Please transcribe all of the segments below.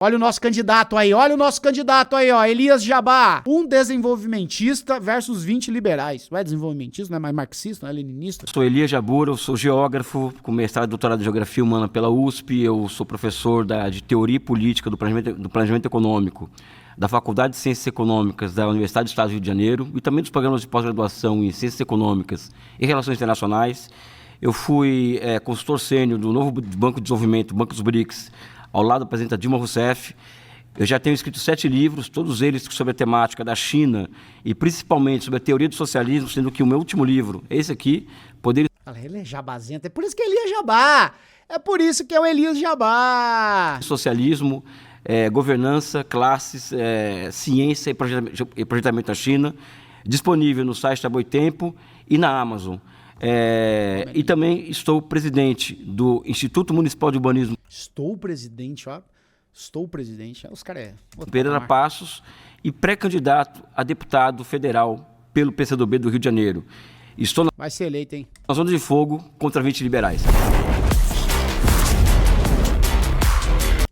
Olha o nosso candidato aí, ó, Elias Jabá. Um desenvolvimentista versus 20 liberais. Não é desenvolvimentista, não é mais marxista, não é leninista? Sou Elias Jabur, eu sou geógrafo, com mestrado e doutorado em Geografia Humana pela USP. Eu sou professor de Teoria e Política do Planejamento Econômico da Faculdade de Ciências Econômicas da Universidade do Estado do Rio de Janeiro e também dos programas de pós-graduação em Ciências Econômicas e Relações Internacionais. Eu fui consultor sênior do novo Banco de Desenvolvimento, Banco dos BRICS, ao lado da presidenta Dilma Rousseff. Eu já tenho escrito 7 livros, todos eles sobre a temática da China e principalmente sobre a teoria do socialismo, sendo que o meu último livro, esse aqui, Ele é jabazento, é por isso que é Elias Jabá. É por isso que é o Elias Jabá. Socialismo, governança, classes, ciência e projetamento da China, disponível no site da Boitempo e na Amazon. E também estou presidente do Instituto Municipal de Urbanismo. Estou presidente. Os caras Pereira Passos e pré-candidato a deputado federal pelo PCdoB do Rio de Janeiro. Vai ser eleito, hein? Na zona de fogo contra 20 liberais.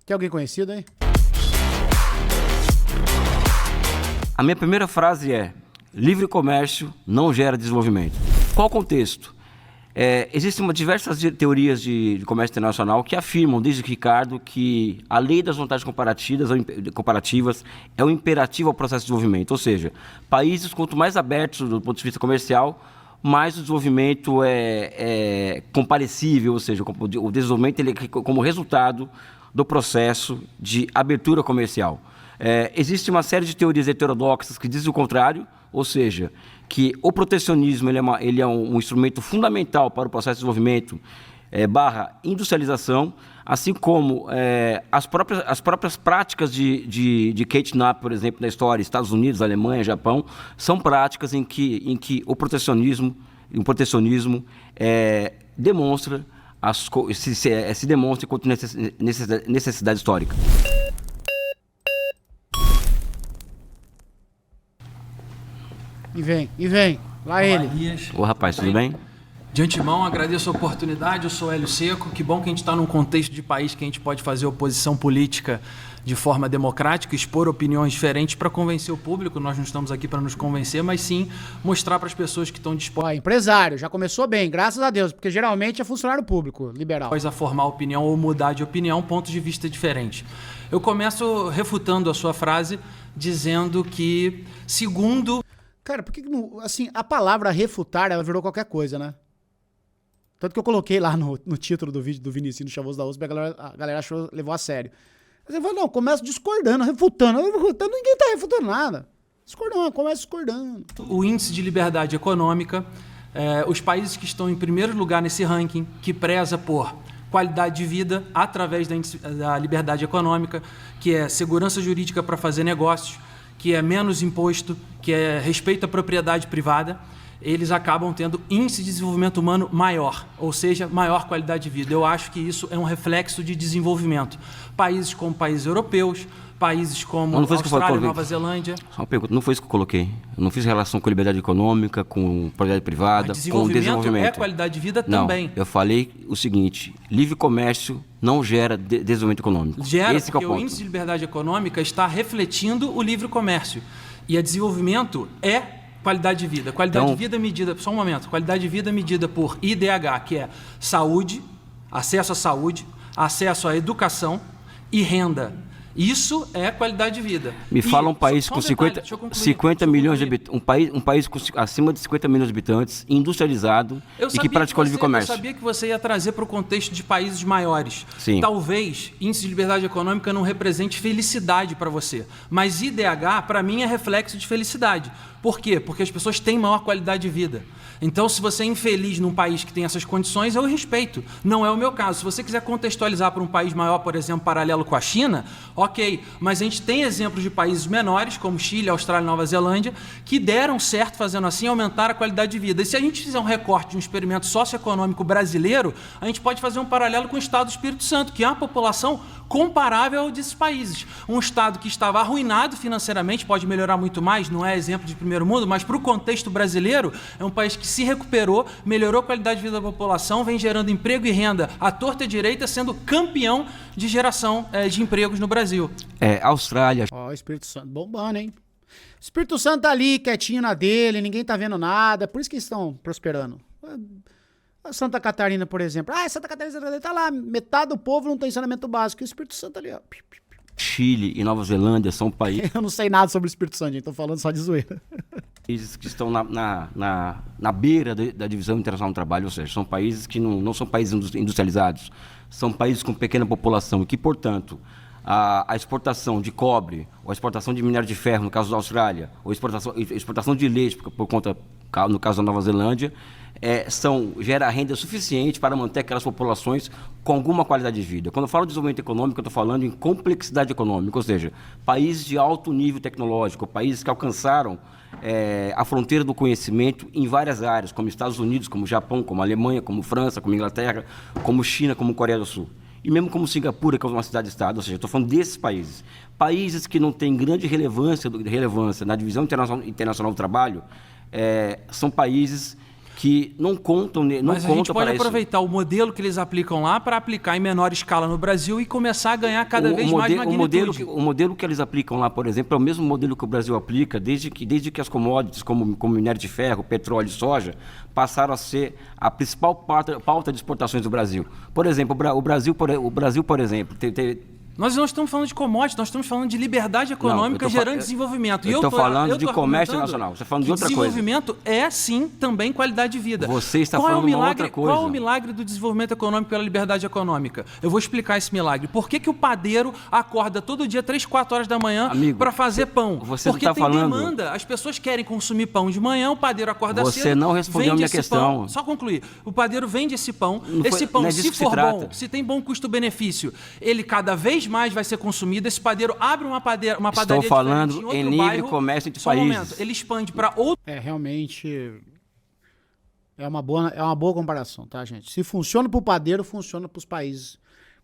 Tem alguém conhecido, hein? A minha primeira frase é: livre comércio não gera desenvolvimento. Qual o contexto? Existem diversas teorias de comércio internacional que afirmam, desde Ricardo, que a lei das vantagens comparativas é um imperativo ao processo de desenvolvimento. Ou seja, países quanto mais abertos do ponto de vista comercial, mais o desenvolvimento é comparecível, ou seja, o desenvolvimento ele é como resultado do processo de abertura comercial. Existe uma série de teorias heterodoxas que dizem o contrário, ou seja, que o protecionismo ele é um instrumento fundamental para o processo de desenvolvimento / industrialização, assim como as próprias práticas de Kate Knapp, por exemplo, na história, Estados Unidos, Alemanha, Japão, são práticas em que o protecionismo demonstra se demonstra enquanto necessidade histórica. E vem. Lá ele. Ô rapaz, tudo bem? De antemão, agradeço a oportunidade, eu sou Hélio Seco, que bom que a gente está num contexto de país que a gente pode fazer oposição política de forma democrática, expor opiniões diferentes para convencer o público. Nós não estamos aqui para nos convencer, mas sim mostrar para as pessoas que estão dispostas... Empresário, já começou bem, graças a Deus, porque geralmente é funcionário público, liberal. A formar opinião ou mudar de opinião, pontos de vista diferentes. Eu começo refutando a sua frase, dizendo que, segundo... Cara, por que não... Assim, a palavra refutar, ela virou qualquer coisa, né? Tanto que eu coloquei lá no título do vídeo do Vinicius do Chavoso da USP, a galera achou, levou a sério. Mas eu falei, não, começa discordando, refutando, ninguém tá refutando nada. Discordando, começa discordando. O índice de liberdade econômica, os países que estão em primeiro lugar nesse ranking, que preza por qualidade de vida através da liberdade econômica, que é segurança jurídica para fazer negócios, que é menos imposto, que é respeito à propriedade privada, eles acabam tendo índice de desenvolvimento humano maior, ou seja, maior qualidade de vida. Eu acho que isso é um reflexo de desenvolvimento. Países como países europeus, países como Austrália e Nova Zelândia... Só uma pergunta, não foi isso que eu coloquei. Eu não fiz relação com liberdade econômica, com propriedade privada, com desenvolvimento. É qualidade de vida não, também. Eu falei o seguinte, livre comércio não gera desenvolvimento econômico. Gera, esse porque é o ponto. O índice de liberdade econômica está refletindo o livre comércio. E a desenvolvimento é qualidade de vida. Qualidade de vida medida... Só um momento. Qualidade de vida medida por IDH, que é saúde, acesso à saúde, acesso à educação e renda. Isso é qualidade de vida. Me fala um país com 50 milhões de habitantes, um país com acima de 50 milhões de habitantes, industrializado e que praticou livre comércio. Eu sabia que você ia trazer para o contexto de países maiores. Sim. Talvez índice de liberdade econômica não represente felicidade para você, mas IDH, para mim, é reflexo de felicidade. Por quê? Porque as pessoas têm maior qualidade de vida. Então, se você é infeliz num país que tem essas condições, eu respeito. Não é o meu caso. Se você quiser contextualizar para um país maior, por exemplo, paralelo com a China, ok. Mas a gente tem exemplos de países menores, como Chile, Austrália e Nova Zelândia, que deram certo fazendo assim, aumentar a qualidade de vida. E se a gente fizer um recorte de um experimento socioeconômico brasileiro, a gente pode fazer um paralelo com o estado do Espírito Santo, que é uma população comparável ao desses países. Um estado que estava arruinado financeiramente, pode melhorar muito mais, não é exemplo de primeiro mundo, mas para o contexto brasileiro, é um país que se recuperou, melhorou a qualidade de vida da população, vem gerando emprego e renda à torta e à direita, sendo campeão de geração de empregos no Brasil. Austrália. Ó, o Espírito Santo bombando, hein? O Espírito Santo tá ali, quietinho na dele, ninguém tá vendo nada, por isso que eles estão prosperando. A Santa Catarina, por exemplo. Santa Catarina tá lá, metade do povo não tem saneamento básico, e o Espírito Santo ali, ó. Chile e Nova Zelândia são países... Eu não sei nada sobre o Espírito Santo, gente, tô falando só de zoeira. Países que estão na beira da divisão internacional do trabalho, ou seja, são países que não são países industrializados, são países com pequena população e que, portanto, a exportação de cobre, ou a exportação de minério de ferro, no caso da Austrália, ou exportação de leite, por conta, no caso da Nova Zelândia, gera renda suficiente para manter aquelas populações com alguma qualidade de vida. Quando eu falo de desenvolvimento econômico, eu estou falando em complexidade econômica, ou seja, países de alto nível tecnológico, países que alcançaram a fronteira do conhecimento em várias áreas, como Estados Unidos, como Japão, como Alemanha, como França, como Inglaterra, como China, como Coreia do Sul. E mesmo como Singapura, que é uma cidade-estado, ou seja, estou falando desses países. Países que não têm grande relevância na divisão internacional do trabalho, são países que não contam para isso. Mas a gente pode aproveitar o modelo que eles aplicam lá para aplicar em menor escala no Brasil e começar a ganhar cada vez mais magnitude. O modelo que eles aplicam lá, por exemplo, é o mesmo modelo que o Brasil aplica desde que as commodities, como minério de ferro, petróleo e soja, passaram a ser a principal pauta de exportações do Brasil. Por exemplo, o Brasil, por exemplo, Nós não estamos falando de commodities, nós estamos falando de liberdade econômica gerando desenvolvimento. Eu estou falando de comércio internacional, você está falando de outra coisa. Desenvolvimento é, sim, também qualidade de vida. Você está falando de uma outra coisa. Qual é o milagre do desenvolvimento econômico pela liberdade econômica? Eu vou explicar esse milagre. Por que o padeiro acorda todo dia 3, 4 horas da manhã para fazer pão? Porque tem demanda. As pessoas querem consumir pão de manhã, o padeiro acorda cedo. Você não respondeu a minha questão. Só concluir. O padeiro vende esse pão. Esse pão, se for bom, se tem bom custo-benefício, ele cada vez mais vai ser consumido. Esse padeiro abre uma padaria Estou falando em outro em nível de comércio entre países. Momento, ele expande para outro. Realmente é uma boa comparação, tá, gente? Se funciona para o padeiro, funciona para os países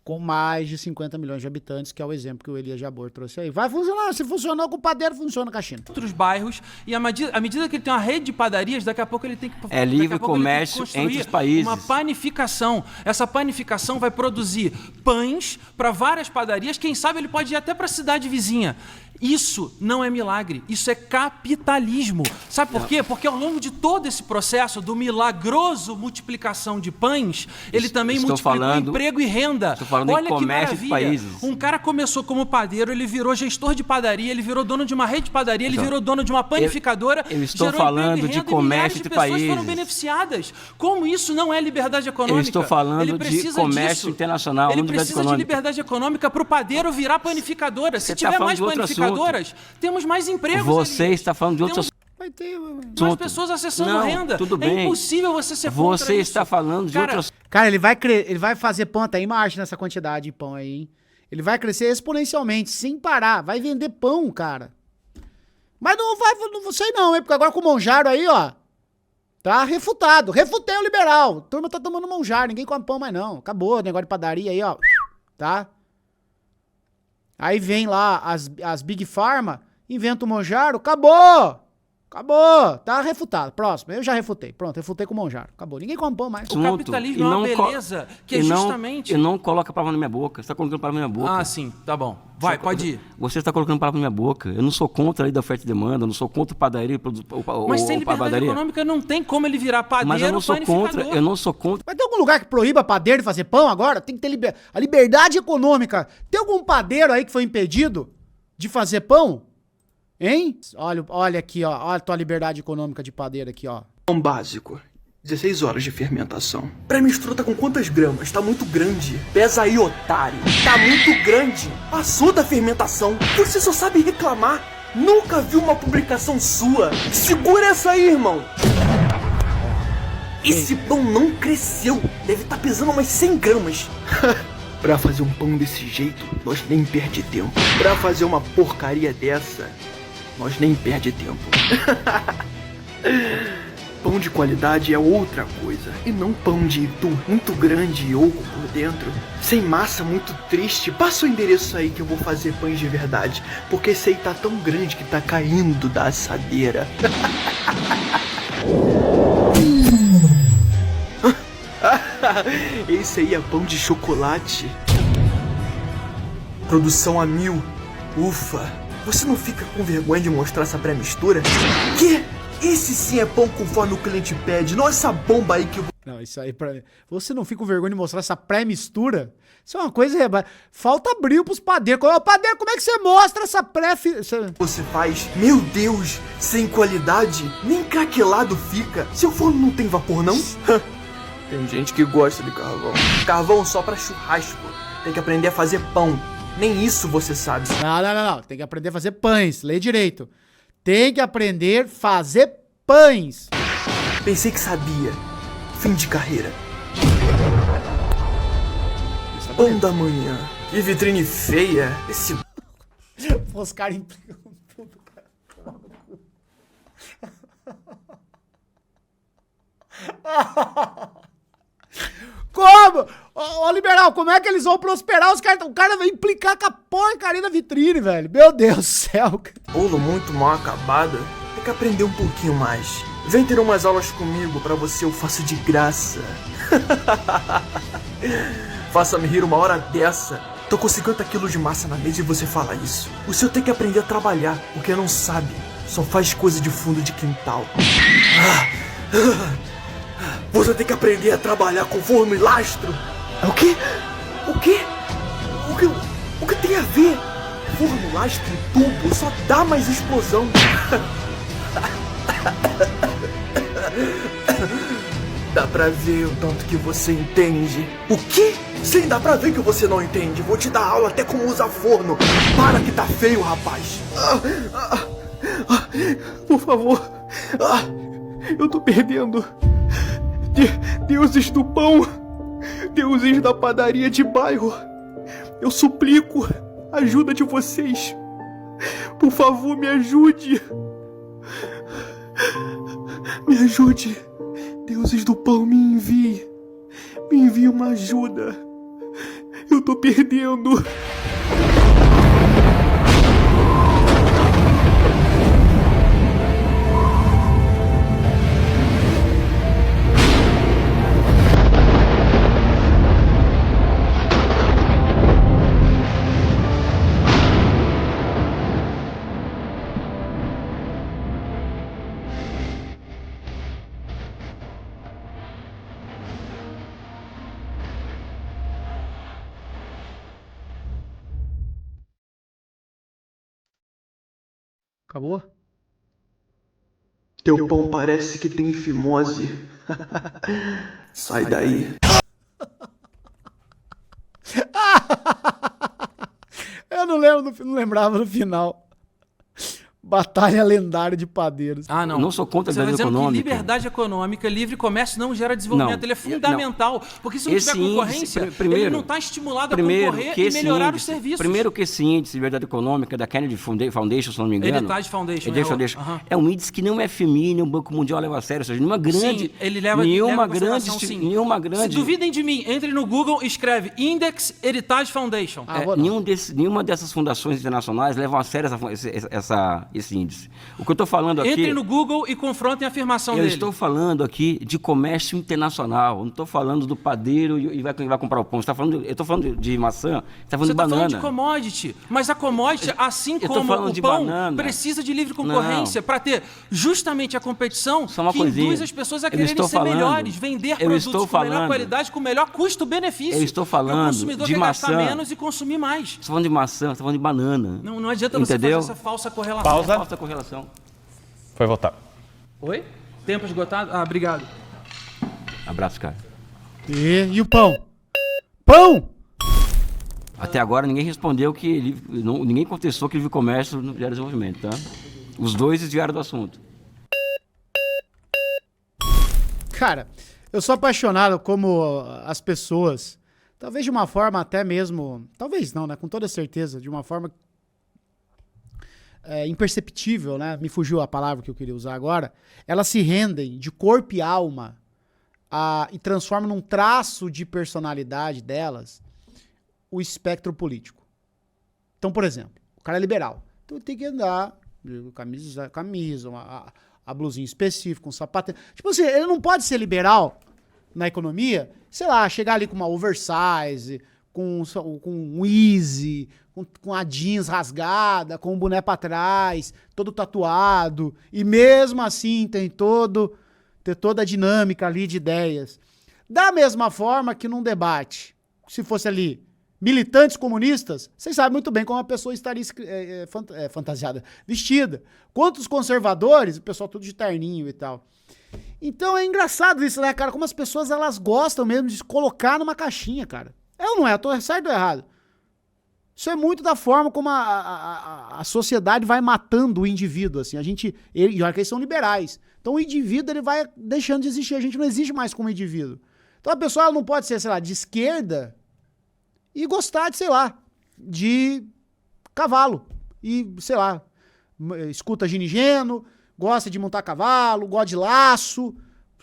com mais de 50 milhões de habitantes, que é o exemplo que o Elias Jabbour trouxe aí. Vai funcionar. Se funcionou com o padeiro, funciona com a China. Outros bairros, e à medida que ele tem uma rede de padarias, daqui a pouco ele tem que livre comércio entre os países. Uma panificação. Essa panificação vai produzir pães para várias padarias. Quem sabe ele pode ir até para a cidade vizinha. Isso não é milagre, isso é capitalismo. Sabe por quê? Porque ao longo de todo esse processo do milagroso multiplicação de pães, ele também multiplicou emprego e renda. Estou falando em comércio de países. Um cara começou como padeiro, ele virou gestor de padaria, ele virou dono de uma rede de padaria, ele virou dono de uma panificadora. Eu estou falando de comércio de países. Pessoas foram beneficiadas. Como isso não é liberdade econômica? Eu estou falando de comércio internacional. Ele precisa de liberdade econômica para o padeiro virar panificadora. Se tiver mais panificadoras, temos mais empregos. Você está falando de outros assuntos. Vai ter mais pessoas acessando renda. Tudo bem. É impossível você ser contra Você está falando de outros. Cara, ele vai fazer pão até em marcha nessa quantidade de pão aí, hein? Ele vai crescer exponencialmente, sem parar. Vai vender pão, cara. Mas não sei não, hein? Porque agora com o Monjaro aí, ó, tá refutado. Refutei o liberal. A turma tá tomando Monjaro, ninguém come pão mais não. Acabou o negócio de padaria aí, ó. Tá? Aí vem lá as Big Pharma, inventa o Monjaro, acabou! Acabou! Tá refutado. Próximo, eu já refutei. Pronto, refutei com o Monjaro. Acabou. Ninguém come pão mais. O capitalismo é uma beleza que é justamente... E não coloca palavra na minha boca. Você está colocando palavra na minha boca. Ah, sim. Tá bom. Vai, pode ir. Você está colocando palavra na minha boca. Eu não sou contra a lei da oferta e demanda, eu não sou contra padaria. Mas sem liberdade econômica não tem como ele virar padeiro. Mas eu não sou contra, eu não sou contra. Mas tem algum lugar que proíba padeiro de fazer pão agora? Tem que ter a liberdade econômica. Tem algum padeiro aí que foi impedido de fazer pão? Hein? Olha aqui, ó. Olha a tua liberdade econômica de padeiro aqui, ó. Pão básico. 16 horas de fermentação. Pré-mistura tá com quantas gramas? Tá muito grande. Pesa aí, otário. Tá muito grande. Passou da fermentação. Você só sabe reclamar. Nunca vi uma publicação sua. Segura essa aí, irmão. Esse pão não cresceu. Deve estar pesando umas 100 gramas. Pra fazer um pão desse jeito, nós nem perde tempo. Pra fazer uma porcaria dessa, nós nem perde tempo. Pão de qualidade é outra coisa, e não pão de itu muito grande e oco por dentro, sem massa, muito triste. Passa o endereço aí que eu vou fazer pães de verdade, porque esse aí tá tão grande que tá caindo da assadeira. Esse aí é pão de chocolate. Produção a 1000. Ufa, você não fica com vergonha de mostrar essa pré-mistura? Que? Esse sim é pão conforme o cliente pede, não essa bomba aí que eu... Não, isso aí pra... Você não fica com vergonha de mostrar essa pré-mistura? Isso é uma coisa... Falta brilho pros padeiros. Ô, padeiro, como é que você mostra essa pré... Você faz? Meu Deus, sem qualidade, nem craquelado fica. Seu forno não tem vapor, não? Tem gente que gosta de carvão. Carvão só pra churrasco. Tem que aprender a fazer pão. Nem isso você sabe. Não. Tem que aprender a fazer pães. Lê direito. Tem que aprender a fazer pães. Pensei que sabia. Fim de carreira. Pão da manhã. Que vitrine feia. Esse... Os caras implicam tudo, cara. Como? Ô, Liberal, como é que eles vão prosperar? O cara vai implicar com a porcaria da vitrine, velho. Meu Deus do céu. Bolo muito mal acabado. Tem que aprender um pouquinho mais. Vem ter umas aulas comigo, pra você eu faço de graça. Faça-me rir uma hora dessa. Tô com 50 quilos de massa na mesa e você fala isso. O senhor tem que aprender a trabalhar, porque não sabe. Só faz coisa de fundo de quintal. Você tem que aprender a trabalhar com forno e lastro. O quê? O quê? O que tem a ver? Forno, lastro e tubo só dá mais explosão. Dá pra ver o tanto que você entende. O quê? Sim, dá pra ver que você não entende. Vou te dar aula até como usar forno. Para que tá feio, rapaz. Por favor. Eu tô perdendo. Deuses do pão. Deuses da padaria de bairro. Eu suplico a ajuda de vocês. Por favor, me ajude. Me ajude. Deuses do pão, me envie. Me envie uma ajuda. Eu tô perdendo. Acabou? Teu pão parece que tem fimose. Sai daí. Eu não lembrava no final. Batalha lendária de padeiros. Ah, não. Eu não sou contra a Você tá liberdade dizendo econômica. que liberdade econômica, livre comércio não gera desenvolvimento. Não. Ele é fundamental. Porque se não Esse tiver concorrência, índice, primeiro- ele não está estimulado a Primeiro, concorrer que e esse melhorar índice, os serviços. Primeiro que esse índice de liberdade econômica da Kennedy Foundation, se não me engano... Heritage Foundation, Heritage Foundation. aham. É um índice que nem o FMI, nem o Banco Mundial leva a sério. Ou seja, nenhuma grande... Sim, ele leva nenhuma em grande... consideração, sim. Nenhuma Se grande... duvidem de mim, entre no Google e escreve Index Heritage Foundation. Vou não. Nenhuma dessas fundações internacionais levam a sério esse índice. O que eu estou falando aqui... Entre no Google e confrontem a afirmação Eu dele. estou falando aqui de comércio internacional. Eu não estou falando do padeiro e vai comprar o pão. Eu estou falando de maçã, está falando Você de está banana. falando de commodity, mas a commodity, assim tô como falando o de pão, banana. precisa de livre concorrência para ter justamente a competição Só uma que coisinha. induz as pessoas a Eu quererem estou ser falando- melhores, vender eu produtos estou com melhor falando- qualidade, com melhor custo-benefício. Eu estou Para o falando consumidor de quer gastar maçã. menos e consumir mais. Estou falando de maçã, estou falando de banana. Não adianta Entendeu? você fazer essa falsa correlação. Pausa. Falta correlação. Foi votar. Oi? Tempo esgotado? Ah, obrigado. Abraço, cara. E o pão? Pão! Até agora ninguém respondeu que... ninguém contestou que livre comércio não gera desenvolvimento, tá? Os dois desviaram do assunto. Cara, eu sou apaixonado como as pessoas, talvez de uma forma até mesmo... Talvez não, né? Com toda certeza, de uma forma... imperceptível, né? Me fugiu a palavra que eu queria usar agora. Elas se rendem de corpo e alma e transformam num traço de personalidade delas o espectro político. Então, por exemplo, o cara é liberal. Então tem que andar de camisa, a blusinha específica, um sapato. Tipo assim, ele não pode ser liberal na economia, sei lá, chegar ali com uma oversize, com um easy, com a jeans rasgada, com o boné pra trás, todo tatuado, e mesmo assim ter toda a dinâmica ali de ideias. Da mesma forma que num debate, se fosse ali militantes comunistas, vocês sabem muito bem como a pessoa estaria fantasiada, vestida. Quanto os conservadores, o pessoal tudo de terninho e tal. Então é engraçado isso, né, cara? Como as pessoas, elas gostam mesmo de se colocar numa caixinha, cara. É ou não é? Tô certo ou errado? Isso é muito da forma como a sociedade vai matando o indivíduo, assim. E olha que eles são liberais. Então o indivíduo, ele vai deixando de existir. A gente não existe mais como indivíduo. Então a pessoa, ela não pode ser, sei lá, de esquerda e gostar de, sei lá, de cavalo. E, sei lá, escuta ginigeno, gosta de montar cavalo, gosta de laço.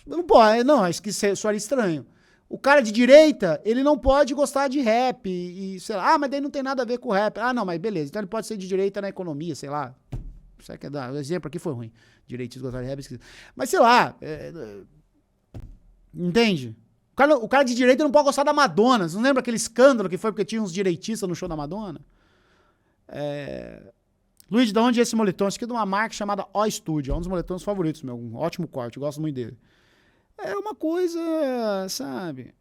Não pode, não, isso que soaria estranho. O cara de direita, ele não pode gostar de rap e sei lá, mas daí não tem nada a ver com rap. Ah, não, mas beleza, então ele pode ser de direita na economia, sei lá. Isso quer dar, o exemplo aqui foi ruim. Direitistas gostar de rap, mas sei lá, entende? O cara de direita não pode gostar da Madonna. Você não lembra aquele escândalo que foi porque tinha uns direitistas no show da Madonna? Luiz, de onde é esse moletom? Isso aqui é de uma marca chamada O Studio. É um dos moletons favoritos, meu. Um ótimo corte, eu gosto muito dele. É uma coisa, sabe?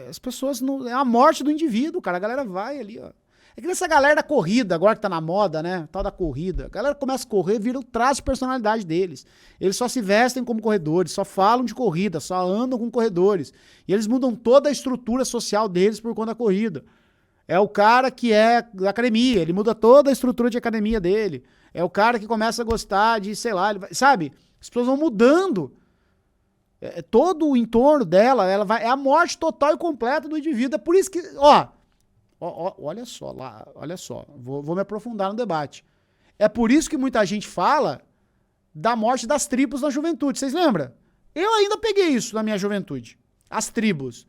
As pessoas não... É a morte do indivíduo, cara. A galera vai ali, ó. É que nessa galera da corrida, agora que tá na moda, né? Tal da corrida. A galera começa a correr, vira o traço de personalidade deles. Eles só se vestem como corredores, só falam de corrida, só andam com corredores. E eles mudam toda a estrutura social deles por conta da corrida. É o cara que é da academia, ele muda toda a estrutura de academia dele. É o cara que começa a gostar de, sei lá, sabe? As pessoas vão mudando. Todo o entorno dela, é a morte total e completa do indivíduo. É por isso que, olha só, vou me aprofundar no debate. É por isso que muita gente fala da morte das tribos na juventude. Vocês lembram? Eu ainda peguei isso na minha juventude. As tribos.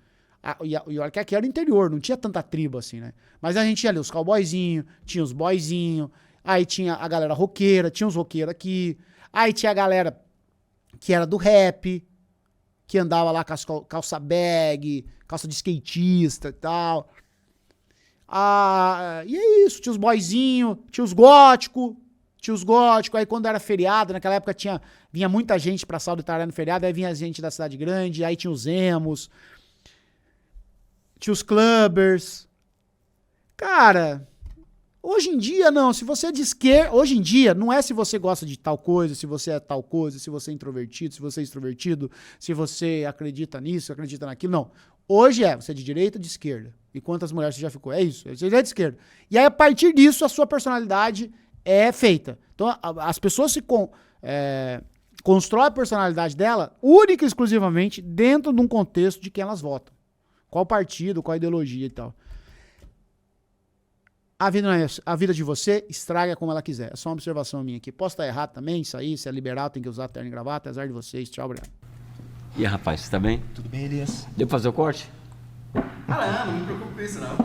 E olha que aqui era o interior, não tinha tanta tribo assim, né? Mas a gente tinha ali os cowboyzinhos, tinha os boyzinhos, aí tinha a galera roqueira, tinha os roqueiros aqui, aí tinha a galera que era do rap, que andava lá com as calça bag, calça de skatista e tal. E é isso, tinha os boyzinhos, tinha os góticos, aí quando era feriado, naquela época vinha muita gente pra Salto Itararé no feriado, aí vinha gente da cidade grande, aí tinha os emos, tinha os clubbers. Cara, hoje em dia não, se você é de esquerda, hoje em dia não é se você gosta de tal coisa, se você é tal coisa, se você é introvertido, se você é extrovertido, se você acredita nisso, acredita naquilo, não. Hoje você é de direita ou de esquerda. E quantas mulheres você já ficou? É isso, você é de esquerda. E aí a partir disso a sua personalidade é feita. Então as pessoas constroem a personalidade dela única e exclusivamente dentro de um contexto de quem elas votam. Qual partido, qual ideologia e tal. A vida de você estraga como ela quiser. É só uma observação minha aqui. Posso estar errado também, isso aí, se é liberal, tem que usar terno e gravata, azar de vocês. Tchau, obrigado. E aí, rapaz, você tá bem? Tudo bem, Elias? Deu pra fazer o corte? Não me preocupe com isso, não.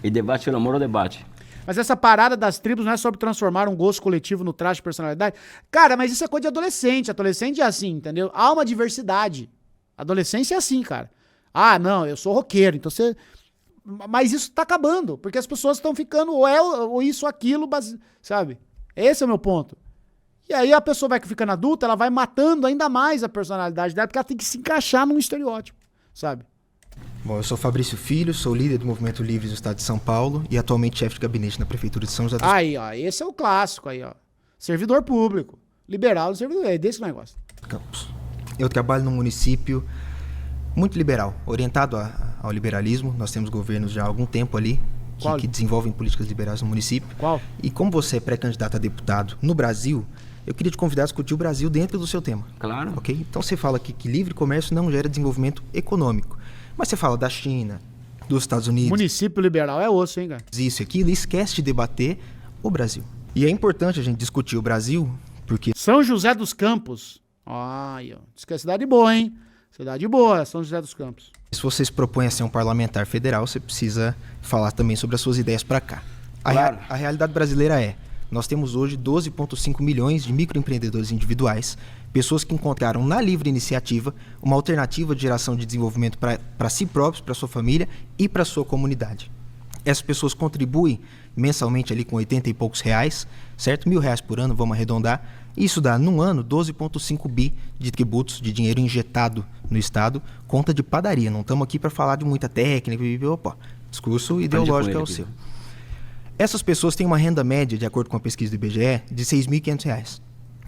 E debate pelo amor ou debate? Mas essa parada das tribos não é sobre transformar um gosto coletivo no traço de personalidade? Cara, mas isso é coisa de adolescente. Adolescente é assim, entendeu? Há uma diversidade. Adolescência é assim, cara. Ah, não, eu sou roqueiro, então você... Mas isso tá acabando, porque as pessoas estão ficando ou isso ou aquilo, sabe? Esse é o meu ponto. E aí a pessoa vai ficando adulta, ela vai matando ainda mais a personalidade dela, porque ela tem que se encaixar num estereótipo, sabe? Bom, eu sou Fabrício Filho, sou líder do Movimento Livres do Estado de São Paulo e atualmente chefe de gabinete na Prefeitura de São José dos Aí, ó, esse é o clássico aí, ó. Servidor público, liberal do servidor, é desse negócio. Campos. Eu trabalho num município muito liberal, orientado ao liberalismo. Nós temos governos já há algum tempo ali que desenvolvem políticas liberais no município. Qual? E como você é pré-candidato a deputado no Brasil, eu queria te convidar a discutir o Brasil dentro do seu tema. Claro. Ok? Então você fala aqui que livre comércio não gera desenvolvimento econômico. Mas você fala da China, dos Estados Unidos. Município liberal é osso, hein, cara? Isso e aquilo, e esquece de debater o Brasil. E é importante a gente discutir o Brasil, porque São José dos Campos. Olha, diz que é cidade boa, hein? Cidade boa, São José dos Campos. se você se propõe a ser um parlamentar federal, você precisa falar também sobre as suas ideias para cá. Claro. A realidade brasileira nós temos hoje 12,5 milhões de microempreendedores individuais, pessoas que encontraram na livre iniciativa uma alternativa de geração de desenvolvimento para si próprios, para sua família e para sua comunidade. Essas pessoas contribuem mensalmente ali com 80 e poucos reais, certo? R$1.000 por ano, vamos arredondar. Isso dá, num ano, 12,5 bi de tributos, de dinheiro injetado no Estado, conta de padaria. Não estamos aqui para falar de muita técnica, discurso ideológico é o seu. Essas pessoas têm uma renda média, de acordo com a pesquisa do IBGE, de R$6.500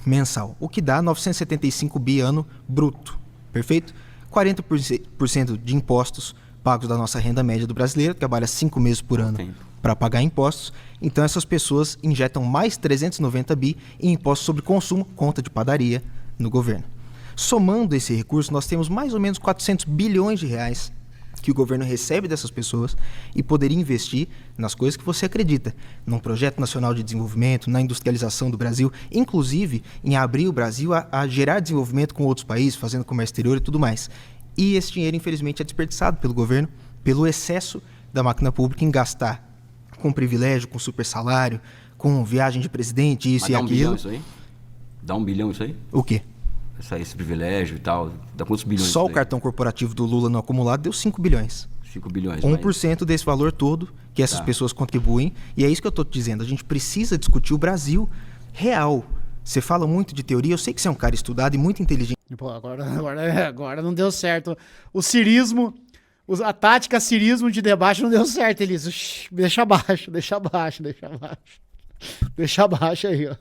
mensal, o que dá 975 bi ano bruto, perfeito? 40% de impostos pagos da nossa renda média do brasileiro, que trabalha 5 meses por ano para pagar impostos. Então essas pessoas injetam mais 390 bi em impostos sobre consumo, conta de padaria, no governo. Somando esse recurso, nós temos mais ou menos 400 bilhões de reais que o governo recebe dessas pessoas e poderia investir nas coisas que você acredita, num projeto nacional de desenvolvimento, na industrialização do Brasil, inclusive em abrir o Brasil a gerar desenvolvimento com outros países, fazendo comércio exterior e tudo mais. E esse dinheiro, infelizmente, é desperdiçado pelo governo, pelo excesso da máquina pública em gastar com privilégio, com super salário, com viagem de presidente, isso. Mas e dá aquilo. 1 bilhão isso aí? Dá 1 bilhão isso aí? O quê? Esse privilégio e tal, dá quantos bilhões? Só isso o aí? cartão corporativo do Lula no acumulado deu 5 bilhões. 5 bilhões. 1% desse valor todo que essas pessoas contribuem. E é isso que eu estou te dizendo. A gente precisa discutir o Brasil real. Você fala muito de teoria. Eu sei que você é um cara estudado e muito inteligente. Pô, agora não deu certo. O cirismo, a tática cirismo de debate não deu certo, Elisa. Deixa abaixo. Deixa abaixo aí, ó.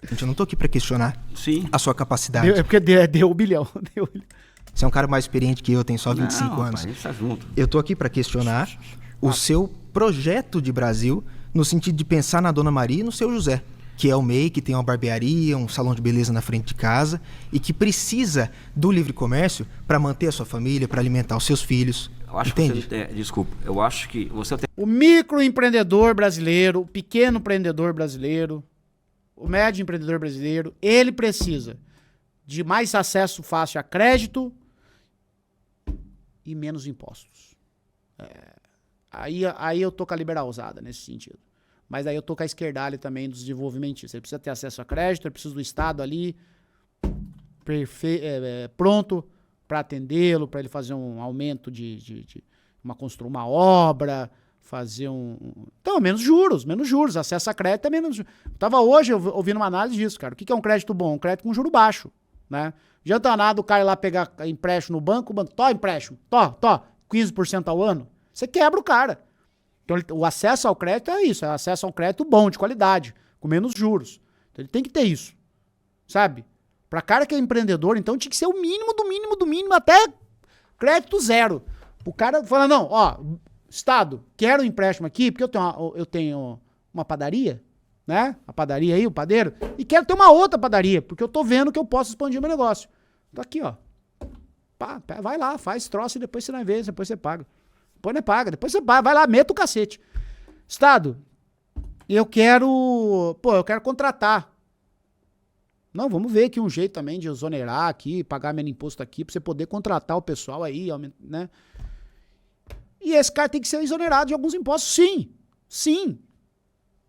Gente, eu não tô aqui para questionar Sim. a sua capacidade. É porque deu 1 bilhão. Você é um cara mais experiente que eu, tem só 25 Não, anos. Rapaz, a gente tá junto. Eu tô aqui para questionar o seu projeto de Brasil no sentido de pensar na Dona Maria e no seu José, que é o MEI, que tem uma barbearia, um salão de beleza na frente de casa e que precisa do livre comércio para manter a sua família, para alimentar os seus filhos. Eu acho Entende? que você, desculpa, eu acho que você tem O microempreendedor brasileiro, o pequeno empreendedor brasileiro, o médio empreendedor brasileiro, ele precisa de mais acesso fácil a crédito e menos impostos. Aí eu tô com a liberalzada nesse sentido. Mas aí eu tô com a esquerdalha também dos desenvolvimentistas. Ele precisa ter acesso a crédito, ele precisa do Estado ali pronto para atendê-lo, para ele fazer um aumento uma obra, fazer Então, menos juros, acesso a crédito é menos juros. Tava hoje ouvindo uma análise disso, cara. O que é um crédito bom? Um crédito com juro baixo, né? Adianta nada o cara ir lá pegar empréstimo no banco, o banco, empréstimo, 15% ao ano. Você quebra o cara. Então, o acesso ao crédito é isso, é acesso a um crédito bom, de qualidade, com menos juros. Então, ele tem que ter isso, sabe? Pra cara que é empreendedor, então, tinha que ser o mínimo do mínimo do mínimo, até crédito zero. O cara fala, não, Estado, quero um empréstimo aqui, porque eu tenho uma padaria, né? A padaria aí, o padeiro, e quero ter uma outra padaria, porque eu tô vendo que eu posso expandir meu negócio. Então, aqui, ó. Vai lá, faz troço e depois você vai ver, depois você paga. Depois não paga, depois você paga, vai lá, meta o cacete. Estado, eu quero contratar. Não, vamos ver aqui um jeito também de exonerar aqui, pagar menos imposto aqui, pra você poder contratar o pessoal aí, né? E esse cara tem que ser exonerado de alguns impostos, sim.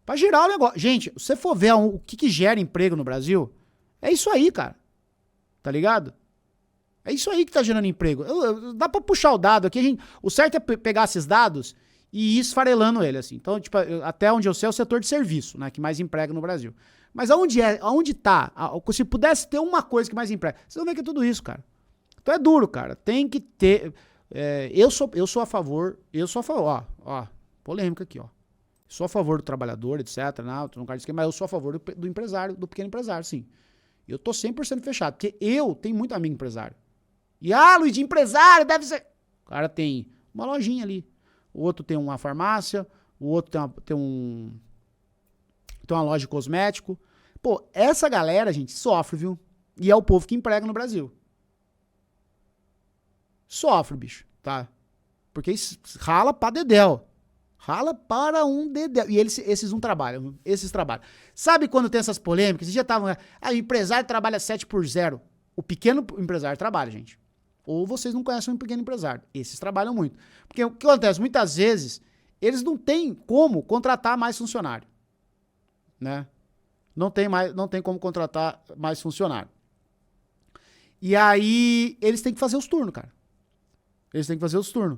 Pra girar o negócio. Gente, se você for ver o que gera emprego no Brasil, é isso aí, cara. Tá ligado? É isso aí que tá gerando emprego. Dá pra puxar o dado aqui. O certo é pegar esses dados e ir esfarelando ele, assim. Então, tipo, até onde eu sei é o setor de serviço, né? Que mais emprega no Brasil. Mas aonde tá? Se pudesse ter uma coisa que mais emprega, vocês vão ver que é tudo isso, cara. Então é duro, cara. Tem que ter... Eu sou a favor, ó, polêmica aqui, ó. Sou a favor do trabalhador, etc, mas eu sou a favor do empresário, do pequeno empresário, sim. Eu tô 100% fechado, porque eu tenho muito amigo empresário. E, Luiz, de empresário deve ser... O cara tem uma lojinha ali, o outro tem uma farmácia, o outro tem uma loja de cosmético. Pô, essa galera, gente, sofre, viu? E é o povo que emprega no Brasil. Sofre, bicho, tá? Porque rala pra dedéu. Rala para um dedéu. E esses não trabalham. Esses trabalham. Sabe quando tem essas polêmicas? Já estavam... o empresário trabalha 7x0. O pequeno empresário trabalha, gente. Ou vocês não conhecem um pequeno empresário. Esses trabalham muito. Porque o que acontece? Muitas vezes, eles não têm como contratar mais funcionário. Né? Não tem como contratar mais funcionário. E aí, eles têm que fazer os turnos, cara. Eles têm que fazer os turnos.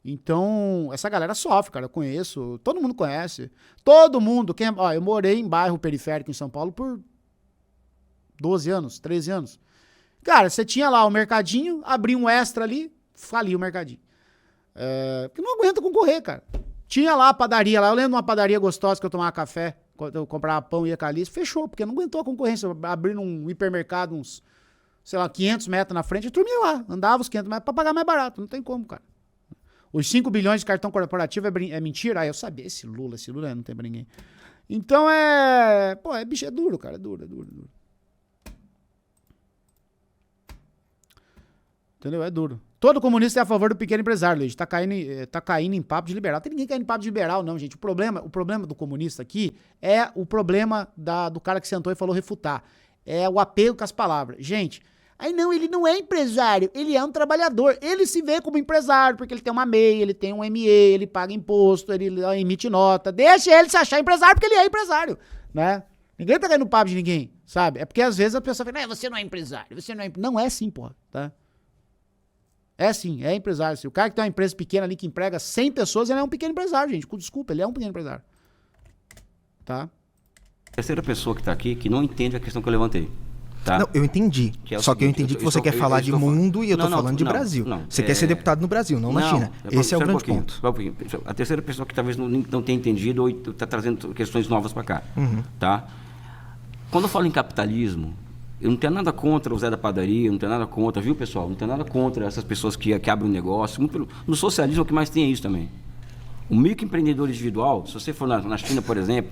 Então, essa galera sofre, cara. Eu conheço, todo mundo conhece. Todo mundo. Eu morei em bairro periférico em São Paulo por 12 anos, 13 anos. Cara, você tinha lá o mercadinho, abria um extra ali, falia o mercadinho. Porque não aguenta concorrer, cara. Tinha lá a padaria lá. Eu lembro de uma padaria gostosa que eu tomava café, quando eu comprava pão e ia caliço. Fechou, porque não aguentou a concorrência. Abrindo um hipermercado, uns, sei lá, 500 metros na frente, eu dormia lá. Andava os 500 metros pra pagar mais barato. Não tem como, cara. Os 5 bilhões de cartão corporativo é mentira? Eu sabia. Esse Lula não tem pra ninguém. Então bicho, é duro, cara. É duro. Entendeu? É duro. Todo comunista é a favor do pequeno empresário, Luiz. Tá caindo em papo de liberal. Não tem ninguém caindo em papo de liberal, não, gente. O problema do comunista aqui é o problema do cara que sentou e falou refutar. É o apego com as palavras. Gente, ele não é empresário, ele é um trabalhador. Ele se vê como empresário, porque ele tem uma MEI, ele tem um ME, ele paga imposto, ele emite nota. Deixa ele se achar empresário, porque ele é empresário, né? Ninguém tá caindo no papo de ninguém, sabe? É porque às vezes a pessoa fala, você não é empresário, você não é... Não é assim, porra, tá? É sim, é empresário. Se o cara que tem uma empresa pequena ali que emprega 100 pessoas, ele é um pequeno empresário, gente. Desculpa, ele é um pequeno empresário. Tá? Terceira pessoa que tá aqui que não entende a questão que eu levantei. Tá? Não, eu entendi. Só que eu entendi que você quer falar de mundo e eu tô falando de Brasil. Você quer ser deputado no Brasil, não na China. Esse é o grande ponto. A terceira pessoa que talvez não tenha entendido ou está trazendo questões novas para cá. Tá? Quando eu falo em capitalismo, eu não tenho nada contra o Zé da Padaria, não tenho nada contra, viu, pessoal? Não tenho nada contra essas pessoas que abrem um negócio. No socialismo, o que mais tem é isso também. O microempreendedor individual, se você for na China, por exemplo...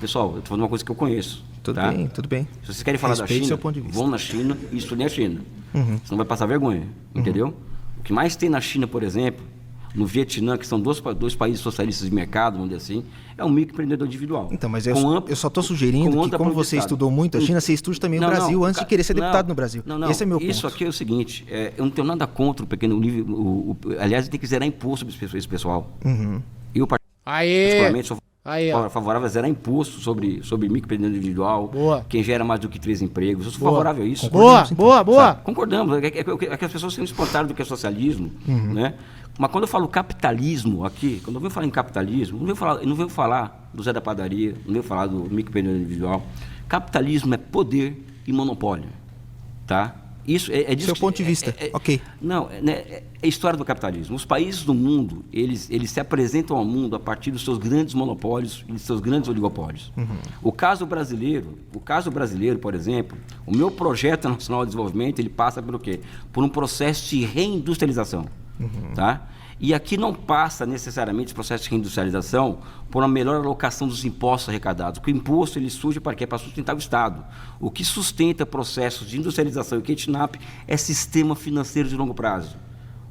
pessoal, eu estou falando uma coisa que eu conheço. Tudo bem. Se vocês querem falar Respeite da China, seu ponto de vista. vão na China e estudem a China. Senão vai passar vergonha, entendeu? O que mais tem na China, por exemplo, no Vietnã, que são dois países socialistas de mercado, vamos dizer assim, é um microempreendedor individual. Então, mas eu só estou sugerindo que, como você estudou muito a China, você estude também o Brasil antes de querer ser deputado no Brasil. Esse é meu ponto. Isso aqui é o seguinte, eu não tenho nada contra o pequeno nível, aliás, tem que zerar imposto sobre esse pessoal. Eu, particularmente, sou favorável a zerar imposto sobre microempreendedor individual, quem gera mais do que 3 empregos. Eu sou favorável a isso. Boa. Concordamos. É que as pessoas se espantaram do que é socialismo, né? Mas quando eu falo capitalismo aqui, quando eu venho falar em capitalismo, não venho falar do Zé da Padaria, não venho falar do microempreendedor individual. Capitalismo é poder e monopólio, tá? Isso é disso. Seu ponto de vista, ok. Não, é a história do capitalismo. Os países do mundo, eles se apresentam ao mundo a partir dos seus grandes monopólios e dos seus grandes oligopólios. O caso brasileiro, por exemplo, o meu projeto nacional de desenvolvimento, ele passa pelo quê? Por um processo de reindustrialização, tá? E aqui não passa necessariamente esse processo de reindustrialização por uma melhor alocação dos impostos arrecadados. Porque o imposto ele surge para quê? Para sustentar o Estado. O que sustenta processos de industrialização e kitnap é sistema financeiro de longo prazo.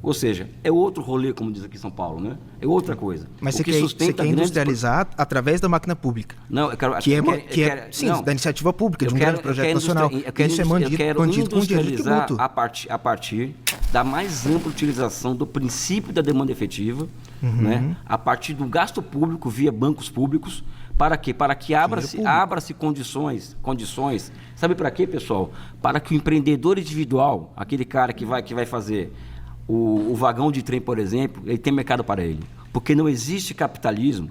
Ou seja, é outro rolê, como diz aqui em São Paulo, né? É outra coisa. Mas você quer industrializar através da máquina pública. Não, eu quero... da iniciativa pública, de um grande projeto nacional. Isso é mantido com dinheiro de tributo. A partir da mais ampla utilização do princípio da demanda efetiva, né? A partir do gasto público via bancos públicos. Para quê? Para que abra-se condições. Sabe para quê, pessoal? Para que o empreendedor individual, aquele cara que vai fazer o vagão de trem, por exemplo, ele tem mercado para ele. Porque não existe capitalismo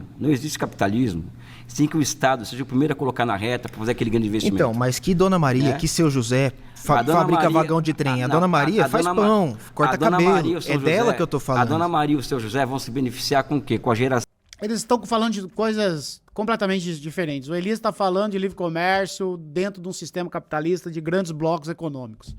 sem que o Estado seja o primeiro a colocar na reta para fazer aquele grande investimento. Então, mas que Dona Maria, que seu José fabrica vagão de trem. A Dona Maria faz pão, corta cabelo. É dela que eu estou falando. A Dona Maria e o seu José vão se beneficiar com o quê? Com a geração. Eles estão falando de coisas completamente diferentes. O Elias está falando de livre comércio dentro de um sistema capitalista de grandes blocos econômicos.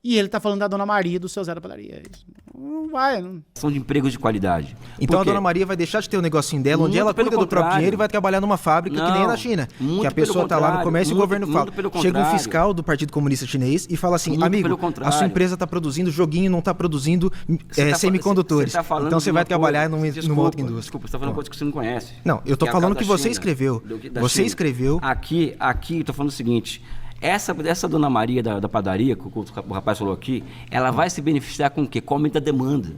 E ele tá falando da Dona Maria e do seu Zé da Padaria. Isso. Não vai, não. São de empregos de qualidade. Então Por a quê? Dona Maria vai deixar de ter o negocinho dela, onde Muito ela pelo cuida do próprio contrário. dinheiro e vai trabalhar numa fábrica que nem é na China. Muito Que a pelo pessoa tá lá no contrário, comércio e o muito- governo muito pelo fala. Chega um contrário. fiscal do Partido Comunista Chinês e fala assim, Muito amigo, pelo a contrário. sua empresa tá produzindo joguinho, não tá produzindo Você tá semicondutores. você tá falando Então de você uma vai trabalhar coisa- numa outra indústria. Desculpa, você tá falando coisa que você não conhece. Não, eu tô é a falando casa que da você China, escreveu. da Você China. escreveu. Aqui, eu tô falando o seguinte. Essa Dona Maria da padaria, que o rapaz falou aqui, ela vai se beneficiar com o quê? Com o aumento da demanda.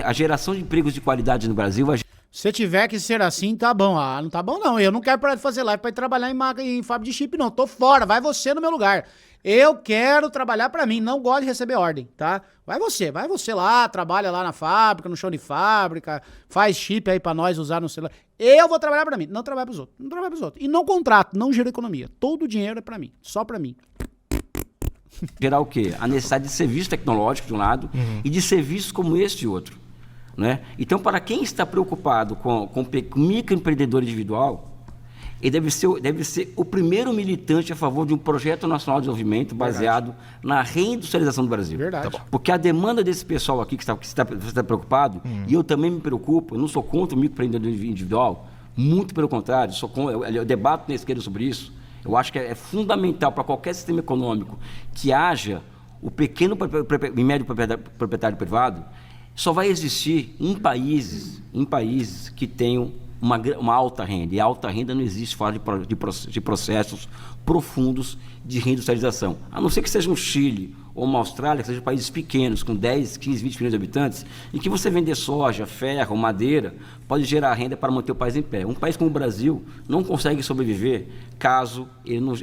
A geração de empregos de qualidade no Brasil vai... Se tiver que ser assim, tá bom. Ah, não tá bom não. Eu não quero parar de fazer live pra ir trabalhar em fábrica de chip, não. Tô fora. Vai você no meu lugar. Eu quero trabalhar pra mim. Não gosto de receber ordem, tá? Vai você lá, trabalha lá na fábrica, no chão de fábrica, faz chip aí pra nós usar no celular. Eu vou trabalhar pra mim. Não trabalho pros outros. Não trabalho pros outros. E não contrato, não gero economia. Todo o dinheiro é pra mim. Só pra mim. gerar o quê? A necessidade de serviço tecnológico de um lado e de serviços como esse de outro. Né? Então, para quem está preocupado com o microempreendedor individual, ele deve ser o primeiro militante a favor de um projeto nacional de desenvolvimento baseado na reindustrialização do Brasil. Verdade. Porque a demanda desse pessoal aqui que está preocupado, e eu também me preocupo, eu não sou contra o microempreendedor individual, muito pelo contrário, eu debato na esquerda sobre isso. Eu acho que é fundamental para qualquer sistema econômico que haja o pequeno e médio proprietário privado. Só vai existir em países que tenham uma alta renda. E a alta renda não existe fora de processos profundos de reindustrialização. A não ser que seja um Chile ou uma Austrália, que sejam países pequenos, com 10, 15, 20 milhões de habitantes, em que você vender soja, ferro, madeira, pode gerar renda para manter o país em pé. Um país como o Brasil não consegue sobreviver caso ele não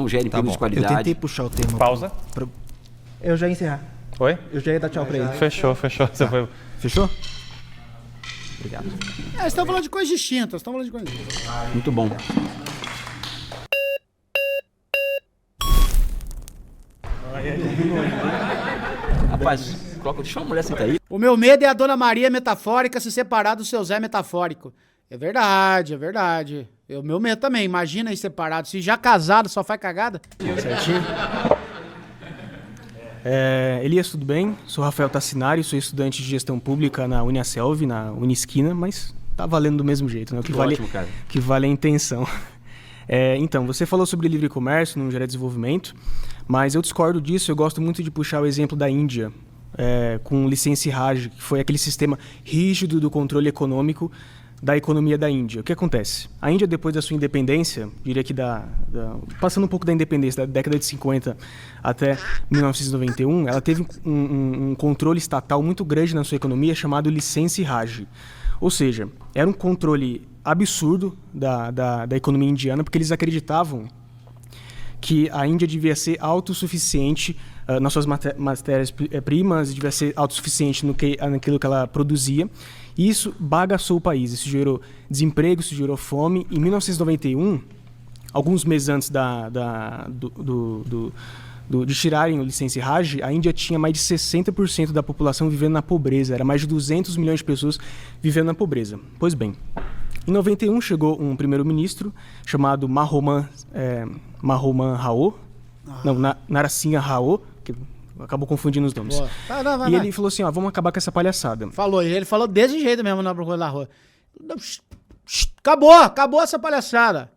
gere empregos de qualidade. Eu tentei puxar o tema. Pausa. Eu já ia encerrar. Oi? Eu já ia dar tchau pra ele. Fechou. Você foi... Fechou? Obrigado. Vocês estão falando de coisas distintas. Muito bom. Rapaz, deixa uma mulher sentar aí. O meu medo é a Dona Maria metafórica se separar do seu Zé metafórico. É verdade. É o meu medo também. Imagina aí separado. Se já casado só faz cagada. Certinho. Elias, tudo bem? Sou Rafael Tassinari, sou estudante de gestão pública na Uniaselv, na Unisquina, mas tá valendo do mesmo jeito, né? O que vale, Ótimo, cara. que vale é a intenção. Então, você falou sobre livre comércio, não gera desenvolvimento, mas eu discordo disso. Eu gosto muito de puxar o exemplo da Índia, com licença Raj, que foi aquele sistema rígido do controle econômico da economia da Índia. O que acontece? A Índia, depois da sua independência, diria que passando um pouco da independência, da década de 50 até 1991, ela teve um controle estatal muito grande na sua economia chamado licença Raj. Ou seja, era um controle absurdo da economia indiana, porque eles acreditavam que a Índia devia ser autossuficiente nas suas matérias-primas, devia ser autossuficiente naquilo que ela produzia. E isso bagaçou o país, isso gerou desemprego, isso gerou fome. Em 1991, alguns meses antes de tirarem o licença Raj, a Índia tinha mais de 60% da população vivendo na pobreza. Era mais de 200 milhões de pessoas vivendo na pobreza. Pois bem, em 91 chegou um primeiro-ministro chamado Mahoman Rao, Narasimha Rao, que acabou confundindo os nomes. Vai. Ele falou assim, vamos acabar com essa palhaçada. Ele falou desse jeito mesmo na procura da rua. Acabou essa palhaçada.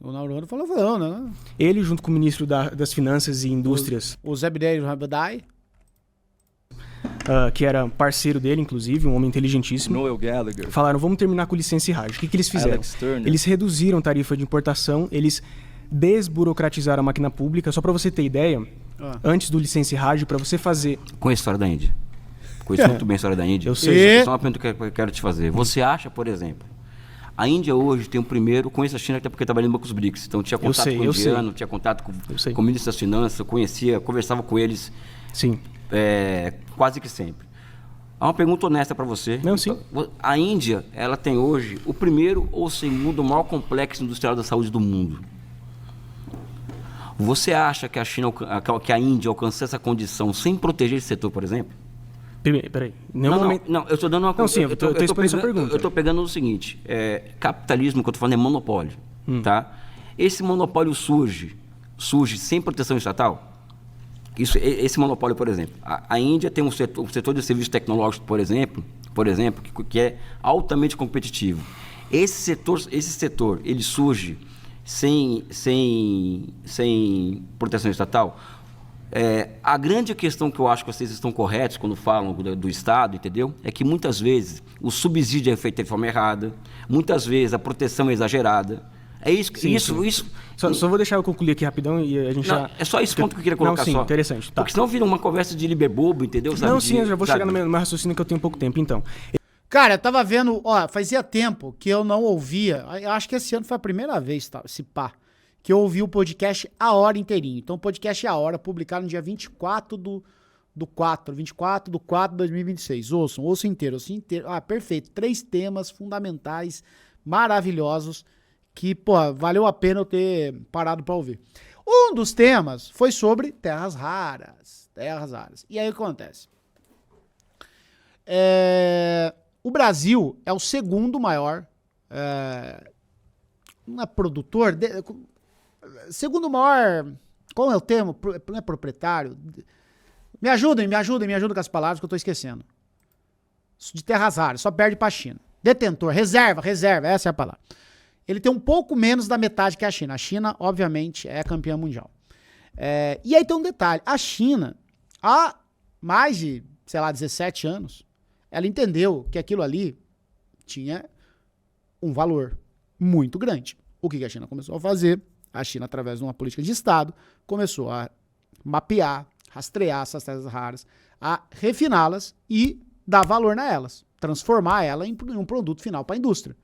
O Naurano falou, né? Ele, junto com o ministro das Finanças e Indústrias, O Zebedei Rabadai, que era parceiro dele, inclusive, um homem inteligentíssimo, Noel Gallagher, falaram, vamos terminar com o licença Raj. O que eles fizeram? Alex Turner. Eles reduziram a tarifa de importação, eles desburocratizaram a máquina pública. Só para você ter ideia, antes do licença Raj, para você fazer... Com a história da Índia. Conheço muito bem a história da Índia. Eu sei. Só uma pergunta que eu quero te fazer. Você acha, por exemplo, a Índia hoje tem o primeiro... Conheço a China até porque trabalhei no Banco dos BRICS. Então tinha contato com o indiano, tinha contato com o ministro das Finanças, conversava com eles. Sim. Quase que sempre. Há uma pergunta honesta para você. Não, sim. A Índia, ela tem hoje o primeiro ou o segundo maior complexo industrial da saúde do mundo. Você acha que a Índia alcançou essa condição sem proteger esse setor, por exemplo? Peraí. Não, eu estou dando uma Não, sim, eu estou respondendo a pergunta. Eu estou pegando o seguinte, capitalismo que eu estou falando é monopólio, tá? Esse monopólio surge sem proteção estatal? esse monopólio, por exemplo. A Índia tem um setor de serviços tecnológicos, por exemplo, que é altamente competitivo. Esse setor ele surge sem proteção estatal. A grande questão que eu acho que vocês estão corretos quando falam do Estado, entendeu? É que muitas vezes o subsídio é feito de forma errada, muitas vezes a proteção é exagerada. É isso. Só vou deixar eu concluir aqui rapidão e a gente já... É só esse ponto que eu queria colocar. Não, sim, interessante. Tá. Porque senão vira uma conversa de liberbobo, entendeu? Não, sim, eu já vou chegar no meu raciocínio que eu tenho pouco tempo, então. Cara, eu tava vendo, fazia tempo que eu não ouvia, eu acho que esse ano foi a primeira vez, esse pá, que eu ouvi o podcast A Hora inteirinho. Então o podcast A Hora, publicado no dia 24 do 4 de 2026. Ouçam inteiro. Perfeito. 3 temas fundamentais, maravilhosos, que, valeu a pena eu ter parado pra ouvir. Um dos temas foi sobre terras raras. E aí o que acontece? O Brasil é o segundo maior, não é produtor, segundo maior, qual é o termo? Não é proprietário? Me ajudem com as palavras que eu tô esquecendo. De terras raras, só perde pra China. Detentor, reserva, essa é a palavra. Ele tem um pouco menos da metade que a China. A China, obviamente, é a campeã mundial. E aí tem um detalhe, a China, há mais de, 17 anos, ela entendeu que aquilo ali tinha um valor muito grande. O que a China começou a fazer? A China, através de uma política de Estado, começou a mapear, rastrear essas terras raras, a refiná-las e dar valor nelas, transformar ela em um produto final para a indústria,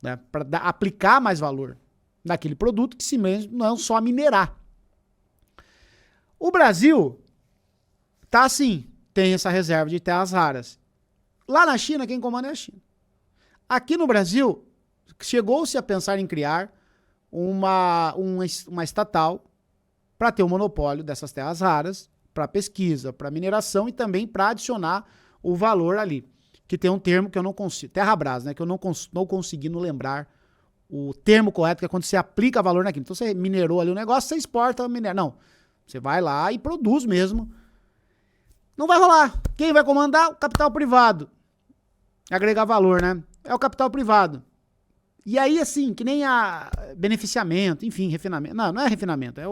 né? Para aplicar mais valor naquele produto que se mesmo não é só minerar. O Brasil tá assim, tem essa reserva de terras raras. Lá na China, quem comanda é a China. Aqui no Brasil, chegou-se a pensar em criar uma estatal para ter o monopólio dessas terras raras, para pesquisa, para mineração e também para adicionar o valor ali. Que tem um termo que eu não consigo, Terrabras, né? Que eu não conseguindo lembrar o termo correto, que é quando você aplica valor naquilo. Então você minerou ali o negócio, você exporta, minera. Não, você vai lá e produz mesmo. Não vai rolar. Quem vai comandar? O capital privado. Agregar valor, né? É o capital privado. E aí, assim, que nem a beneficiamento, enfim, refinamento. Não é refinamento, é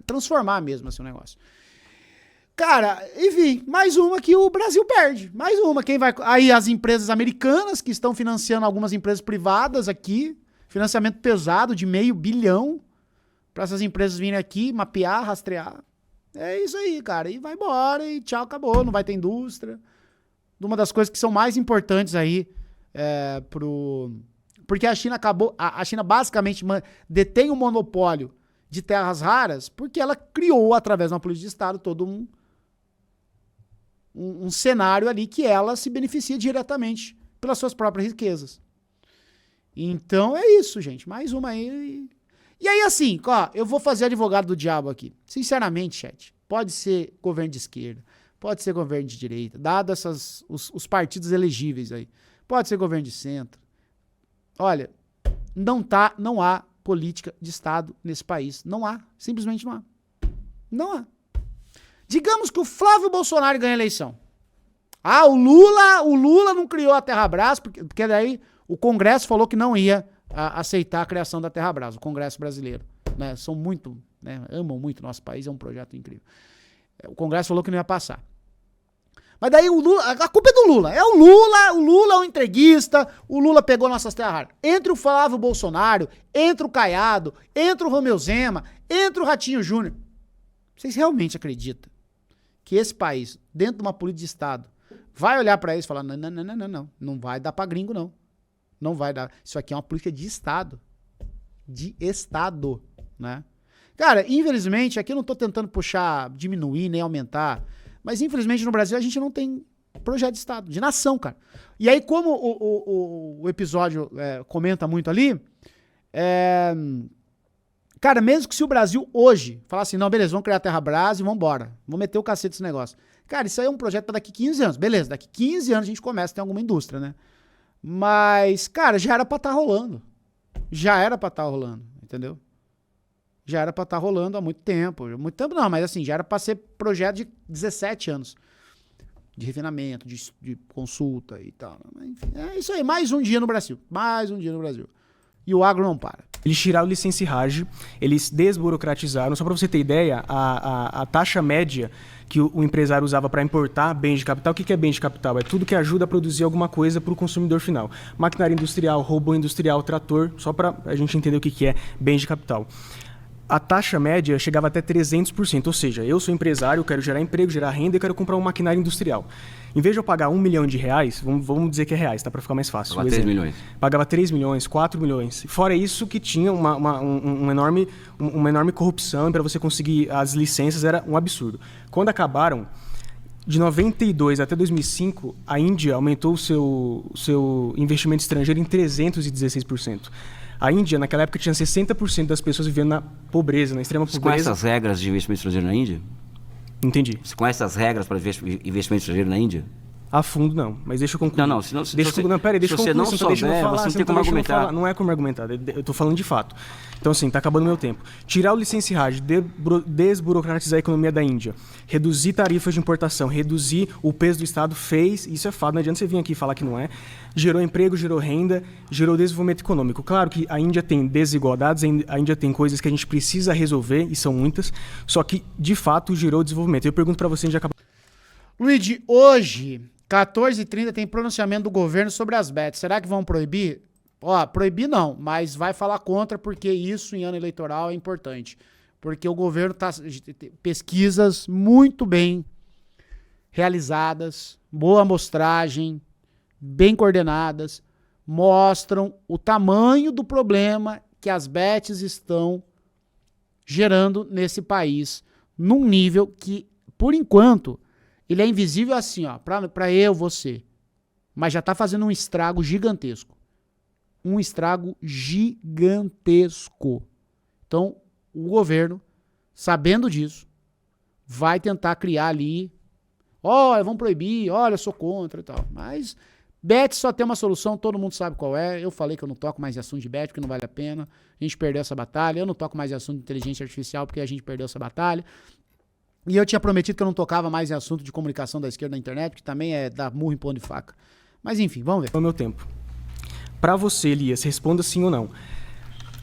transformar mesmo assim, o negócio. Cara, enfim, mais uma que o Brasil perde. Mais uma. Quem vai... Aí as empresas americanas que estão financiando algumas empresas privadas aqui, financiamento pesado de $500 bilhão para essas empresas virem aqui, mapear, rastrear. É isso aí, cara. E vai embora e tchau, acabou. Não vai ter indústria. Uma das coisas que são mais importantes aí porque a China a China basicamente detém o monopólio de terras raras porque ela criou, através de uma política de Estado, todo um cenário ali que ela se beneficia diretamente pelas suas próprias riquezas. Então é isso, gente. Mais uma aí. E aí, assim, eu vou fazer advogado do diabo aqui. Sinceramente, chat, pode ser governo de esquerda, pode ser governo de direita, dado os partidos elegíveis aí. Pode ser governo de centro. Olha, não há política de Estado nesse país. Não há. Simplesmente não há. Não há. Digamos que o Flávio Bolsonaro ganha a eleição. O Lula não criou a Terrabras, porque daí o Congresso falou que não ia aceitar a criação da Terrabras, o Congresso brasileiro. Né? São muito, né? Amam muito o nosso país, é um projeto incrível. O Congresso falou que não ia passar. Mas daí o Lula, a culpa é do Lula. O Lula é um entreguista, o Lula pegou nossas terras raras. Entre o Flávio Bolsonaro, entre o Caiado, entre o Romeu Zema, entre o Ratinho Júnior. Vocês realmente acreditam que esse país, dentro de uma política de Estado, vai olhar pra eles e falar, não vai dar pra gringo, não. Não vai dar. Isso aqui é uma política de Estado. De Estado, né? Cara, infelizmente, aqui eu não tô tentando diminuir, nem aumentar, mas infelizmente no Brasil a gente não tem projeto de Estado, de nação, cara. E aí, como o episódio comenta muito ali, cara, mesmo que se o Brasil hoje falasse assim, não, beleza, vamos criar a Terrabras e vamos embora, vamos meter o cacete nesse negócio. Cara, isso aí é um projeto para daqui 15 anos. Beleza, daqui 15 anos a gente começa a ter alguma indústria, né? Mas, cara, já era pra estar rolando. Entendeu? já era pra estar rolando há muito tempo. Muito tempo não, mas assim, já era pra ser projeto de 17 anos. De refinamento, de consulta e tal. Mas, enfim, é isso aí, mais um dia no Brasil. Mais um dia no Brasil. E o agro não para. Eles tiraram o licença RAGE, eles desburocratizaram. Só para você ter ideia, a taxa média que o empresário usava para importar bens de capital, o que é bem de capital? É tudo que ajuda a produzir alguma coisa para o consumidor final. Maquinária industrial, robô industrial, trator, só para a gente entender o que é bens de capital. A taxa média chegava até 300%, ou seja, eu sou empresário, quero gerar emprego, gerar renda e quero comprar uma maquinária industrial. Em vez de eu pagar R$1 milhão, vamos dizer que é reais, tá? Para ficar mais fácil. Pagava 3 milhões. Pagava 3 milhões, 4 milhões. Fora isso que tinha uma enorme corrupção, e para você conseguir as licenças era um absurdo. Quando acabaram, de 92 até 2005, a Índia aumentou o seu investimento estrangeiro em 316%. A Índia, naquela época, tinha 60% das pessoas vivendo na pobreza, na extrema Você pobreza. conhece as regras de investimento estrangeiro na Índia? Entendi. Você conhece as regras para investimento estrangeiro na Índia? A fundo, não. Mas deixa eu concluir. Não, deixa eu concluir. se você não souber, você não tem como argumentar. Não é como argumentar. Eu tô falando de fato. Então, assim, tá acabando o meu tempo. Tirar o licença RAGE, desburocratizar a economia da Índia, reduzir tarifas de importação, reduzir o peso do Estado, isso é fato. Não adianta você vir aqui e falar que não é. Gerou emprego, gerou renda, gerou desenvolvimento econômico. Claro que a Índia tem desigualdades, a Índia tem coisas que a gente precisa resolver, e são muitas, só que, de fato, gerou desenvolvimento. Eu pergunto para você, a gente acaba... Luigi, hoje, 14h30, tem pronunciamento do governo sobre as bets. Será que vão proibir? Ó, proibir não, mas vai falar contra, porque isso em ano eleitoral é importante. Porque o governo tá pesquisas muito bem realizadas, boa amostragem, bem coordenadas, mostram o tamanho do problema que as bets estão gerando nesse país, num nível que, por enquanto, ele é invisível assim, ó, pra eu, você. Mas já tá fazendo um estrago gigantesco. Um estrago gigantesco. Então, o governo, sabendo disso, vai tentar criar ali, olha, vamos proibir, olha, eu sou contra e tal. Mas bet só tem uma solução, todo mundo sabe qual é. Eu falei que eu não toco mais em assunto de bet, porque não vale a pena. A gente perdeu essa batalha. Eu não toco mais em assunto de inteligência artificial, porque a gente perdeu essa batalha. E eu tinha prometido que eu não tocava mais em assunto de comunicação da esquerda na internet, que também é dar murro em pão de faca. Mas enfim, vamos ver. É o meu tempo. Para você, Elias, responda sim ou não.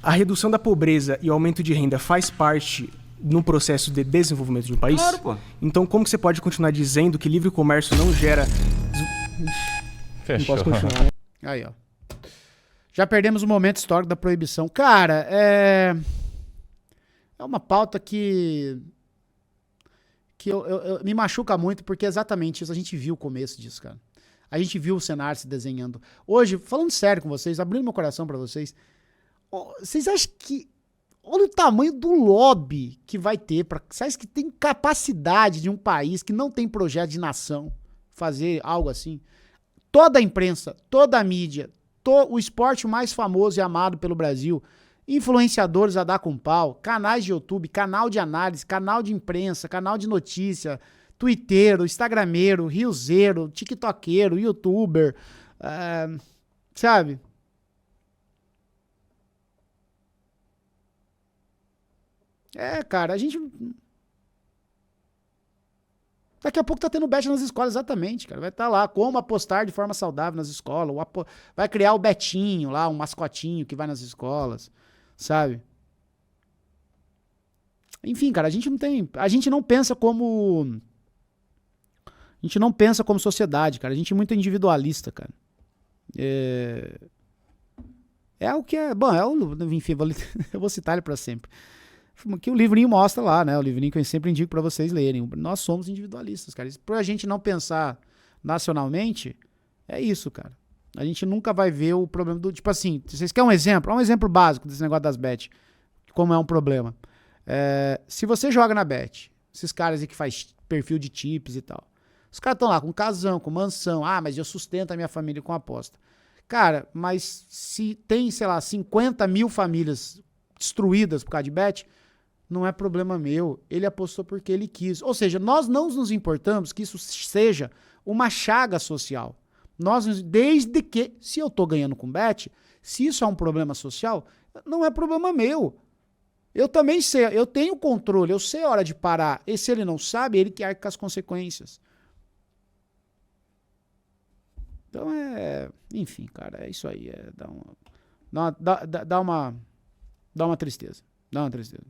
A redução da pobreza e o aumento de renda faz parte no processo de desenvolvimento de um país? Claro, pô. Então, como que você pode continuar dizendo que livre comércio não gera... Fechou. Não posso continuar, né? Aí, ó. Já perdemos o momento histórico da proibição. Cara, é uma pauta que eu me machuca muito, porque é exatamente isso. A gente viu o começo disso, cara. A gente viu o cenário se desenhando. Hoje, falando sério com vocês, abrindo meu coração pra vocês, vocês acham que... Olha o tamanho do lobby que vai ter. Você acha que tem capacidade de um país que não tem projeto de nação fazer algo assim? Toda a imprensa, toda a mídia, o esporte mais famoso e amado pelo Brasil, influenciadores a dar com pau, canais de YouTube, canal de análise, canal de imprensa, canal de notícia, twitteiro, instagrameiro, riozeiro, tiktokeiro, youtuber, sabe? Cara, a gente... Daqui a pouco tá tendo bet nas escolas, exatamente, cara. Vai estar lá, como apostar de forma saudável nas escolas. Vai criar o Betinho lá, um mascotinho que vai nas escolas, sabe? Enfim, cara, a gente não pensa como... A gente não pensa como sociedade, cara. A gente é muito individualista, cara. É o que é... Bom, enfim, eu vou citar ele pra sempre. Que o livrinho mostra lá, né? O livrinho que eu sempre indico pra vocês lerem. Nós somos individualistas, cara. Pra gente não pensar nacionalmente, é isso, cara. A gente nunca vai ver o problema do... Tipo assim, vocês querem um exemplo? Um exemplo básico desse negócio das bet. Como é um problema. Se você joga na bet, esses caras aí que faz perfil de tips e tal, os caras estão lá com casão, com mansão. Mas eu sustento a minha família com aposta. Cara, mas se tem, sei lá, 50 mil famílias destruídas por causa de bet, não é problema meu. Ele apostou porque ele quis. Ou seja, nós não nos importamos que isso seja uma chaga social. Desde que, se eu tô ganhando com bet, se isso é um problema social, não é problema meu. Eu também sei, eu tenho controle, eu sei a hora de parar. E se ele não sabe, ele que arca com as consequências. Então enfim, cara, é isso aí. Dá uma tristeza. Dá uma tristeza.